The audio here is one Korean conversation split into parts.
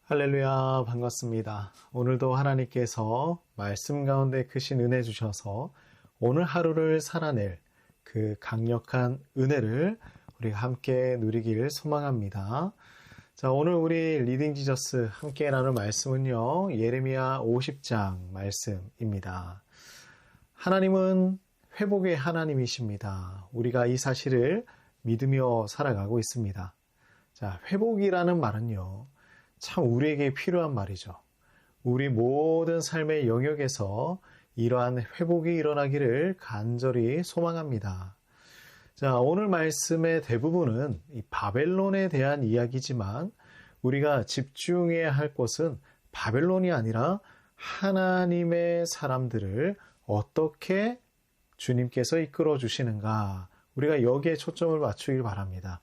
할렐루야, 반갑습니다. 오늘도 하나님께서 말씀 가운데 크신 은혜 주셔서 오늘 하루를 살아낼 그 강력한 은혜를 우리가 함께 누리길 소망합니다. 자, 오늘 우리 리딩 지저스 함께 나눌 말씀은요, 예레미야 50장 말씀입니다. 하나님은 회복의 하나님이십니다. 우리가 이 사실을 믿으며 살아가고 있습니다. 자, 회복이라는 말은요, 참 우리에게 필요한 말이죠. 우리 모든 삶의 영역에서 이러한 회복이 일어나기를 간절히 소망합니다. 자, 오늘 말씀의 대부분은 이 바벨론에 대한 이야기지만 우리가 집중해야 할 것은 바벨론이 아니라 하나님의 사람들을 어떻게 주님께서 이끌어 주시는가, 우리가 여기에 초점을 맞추길 바랍니다.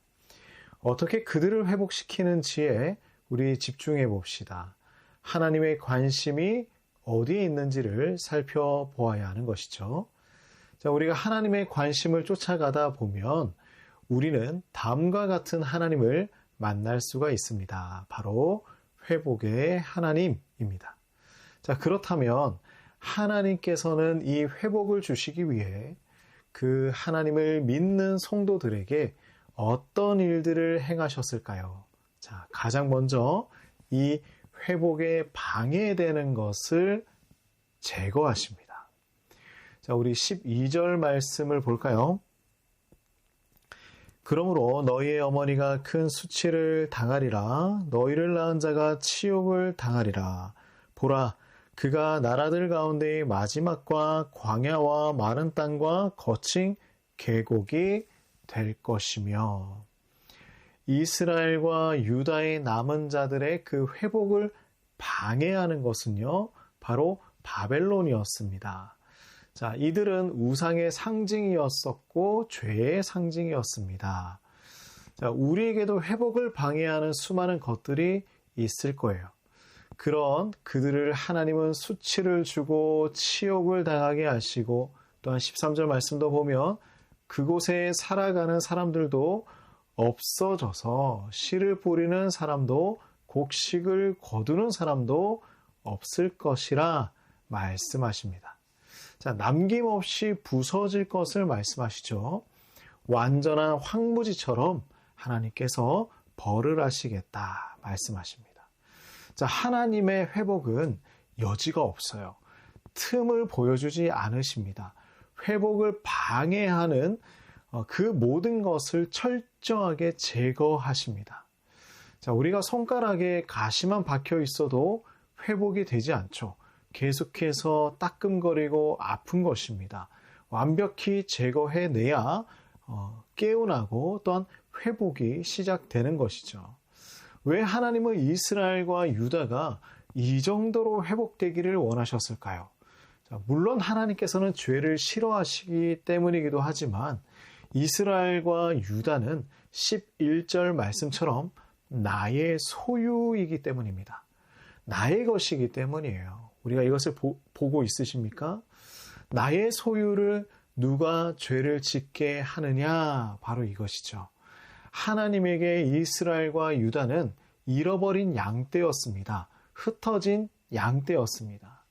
어떻게 그들을 회복시키는지에 우리 집중해 봅시다. 하나님의 관심이 어디에 있는지를 살펴보아야 하는 것이죠. 자, 우리가 하나님의 관심을 쫓아가다 보면 우리는 다음과 같은 하나님을 만날 수가 있습니다. 바로 회복의 하나님입니다. 자, 그렇다면 하나님께서는 이 회복을 주시기 위해 그 하나님을 믿는 성도들에게 어떤 일들을 행하셨을까요? 자, 가장 먼저 이 회복에 방해되는 것을 제거하십니다. 자, 우리 12절 말씀을 볼까요? 그러므로 너희의 어머니가 큰 수치를 당하리라. 너희를 낳은 자가 치욕을 당하리라. 보라, 그가 나라들 가운데의 마지막과 광야와 마른 땅과 거친 계곡이 될 것이며, 이스라엘과 유다의 남은 자들의 그 회복을 방해하는 것은요, 바로 바벨론이었습니다. 자, 이들은 우상의 상징이었었고 죄의 상징이었습니다. 자, 우리에게도 회복을 방해하는 수많은 것들이 있을 거예요. 그런 그들을 하나님은 수치를 주고 치욕을 당하게 하시고, 또한 13절 말씀도 보면 그곳에 살아가는 사람들도 없어져서 씨를 뿌리는 사람도 곡식을 거두는 사람도 없을 것이라 말씀하십니다. 자, 남김없이 부서질 것을 말씀하시죠. 완전한 황무지처럼 하나님께서 벌을 하시겠다 말씀하십니다. 자, 하나님의 회복은 여지가 없어요. 틈을 보여주지 않으십니다. 회복을 방해하는 그 모든 것을 철저하게 제거하십니다. 자, 우리가 손가락에 가시만 박혀 있어도 회복이 되지 않죠. 계속해서 따끔거리고 아픈 것입니다. 완벽히 제거해내야 깨어나고 또한 회복이 시작되는 것이죠. 왜 하나님은 이스라엘과 유다가 이 정도로 회복되기를 원하셨을까요? 자, 물론 하나님께서는 죄를 싫어하시기 때문이기도 하지만 이스라엘과 유다는 11절 말씀처럼 나의 소유이기 때문입니다. 나의 것이기 때문이에요. 우리가 이것을 보고 있으십니까? 나의 소유를 누가 죄를 짓게 하느냐? 바로 이것이죠. 하나님에게 이스라엘과 유다는 잃어버린 양떼였습니다. 흩어진 양떼였습니다.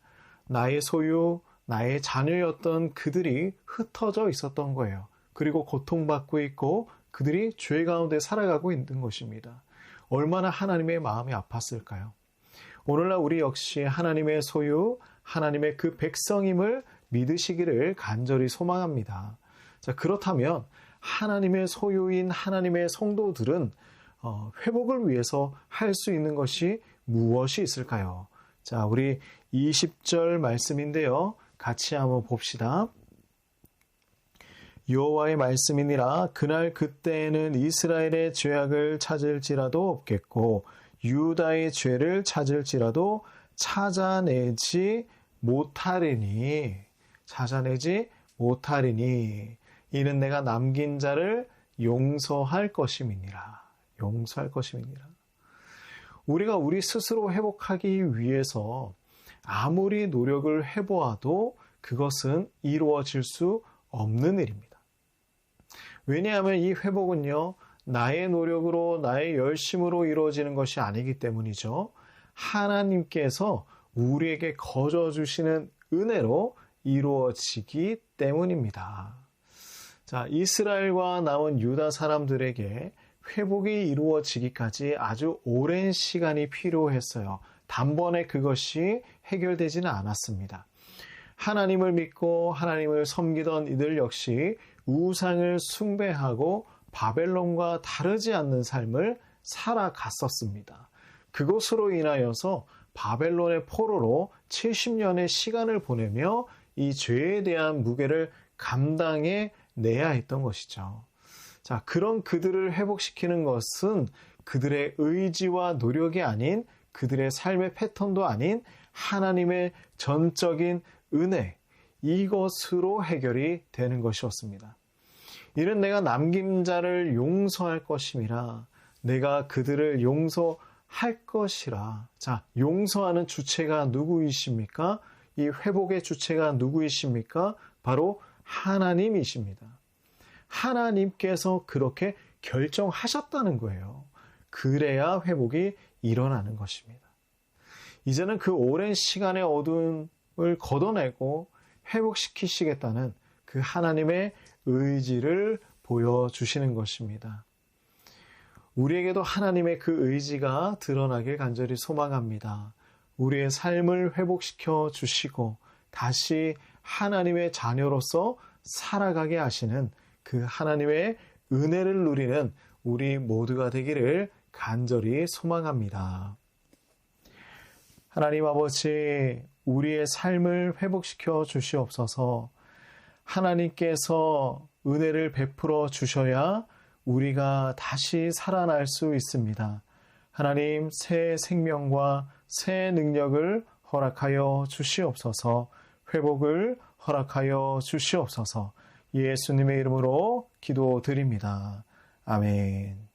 나의 소유, 나의 자녀였던 그들이 흩어져 있었던 거예요. 그리고 고통받고 있고 그들이 죄 가운데 살아가고 있는 것입니다. 얼마나 하나님의 마음이 아팠을까요? 오늘날 우리 역시 하나님의 소유, 하나님의 그 백성임을 믿으시기를 간절히 소망합니다. 자, 그렇다면 하나님의 소유인 하나님의 성도들은 회복을 위해서 할 수 있는 것이 무엇이 있을까요? 자, 우리 20절 말씀인데요. 같이 한번 봅시다. 여호와의 말씀이니라. 그날 그때에는 이스라엘의 죄악을 찾을지라도 없겠고 유다의 죄를 찾을지라도 찾아내지 못하리니 이는 내가 남긴 자를 용서할 것임이니라. 우리가 우리 스스로 회복하기 위해서 아무리 노력을 해보아도 그것은 이루어질 수 없는 일입니다. 왜냐하면 이 회복은요, 나의 노력으로 나의 열심으로 이루어지는 것이 아니기 때문이죠. 하나님께서 우리에게 거저 주시는 은혜로 이루어지기 때문입니다. 자, 이스라엘과 남은 유다 사람들에게 회복이 이루어지기까지 아주 오랜 시간이 필요했어요. 단번에 그것이 해결되지는 않았습니다. 하나님을 믿고 하나님을 섬기던 이들 역시 우상을 숭배하고 바벨론과 다르지 않는 삶을 살아갔었습니다. 그것으로 인하여서 바벨론의 포로로 70년의 시간을 보내며 이 죄에 대한 무게를 감당해 내야 했던 것이죠. 자, 그런 그들을 회복시키는 것은 그들의 의지와 노력이 아닌, 그들의 삶의 패턴도 아닌 하나님의 전적인 은혜, 이것으로 해결이 되는 것이었습니다. 이는 내가 남긴 자를 용서할 것임이라, 내가 그들을 용서할 것이라. 자, 용서하는 주체가 누구이십니까? 이 회복의 주체가 누구이십니까? 바로 하나님이십니다. 하나님께서 그렇게 결정하셨다는 거예요. 그래야 회복이 일어나는 것입니다. 이제는 그 오랜 시간의 어둠을 걷어내고 회복시키시겠다는 그 하나님의 의지를 보여주시는 것입니다. 우리에게도 하나님의 그 의지가 드러나길 간절히 소망합니다. 우리의 삶을 회복시켜 주시고 다시 하나님의 자녀로서 살아가게 하시는 그 하나님의 은혜를 누리는 우리 모두가 되기를 간절히 소망합니다. 하나님 아버지, 우리의 삶을 회복시켜 주시옵소서. 하나님께서 은혜를 베풀어 주셔야 우리가 다시 살아날 수 있습니다. 하나님, 새 생명과 새 능력을 허락하여 주시옵소서. 회복을 허락하여 주시옵소서. 예수님의 이름으로 기도드립니다. 아멘.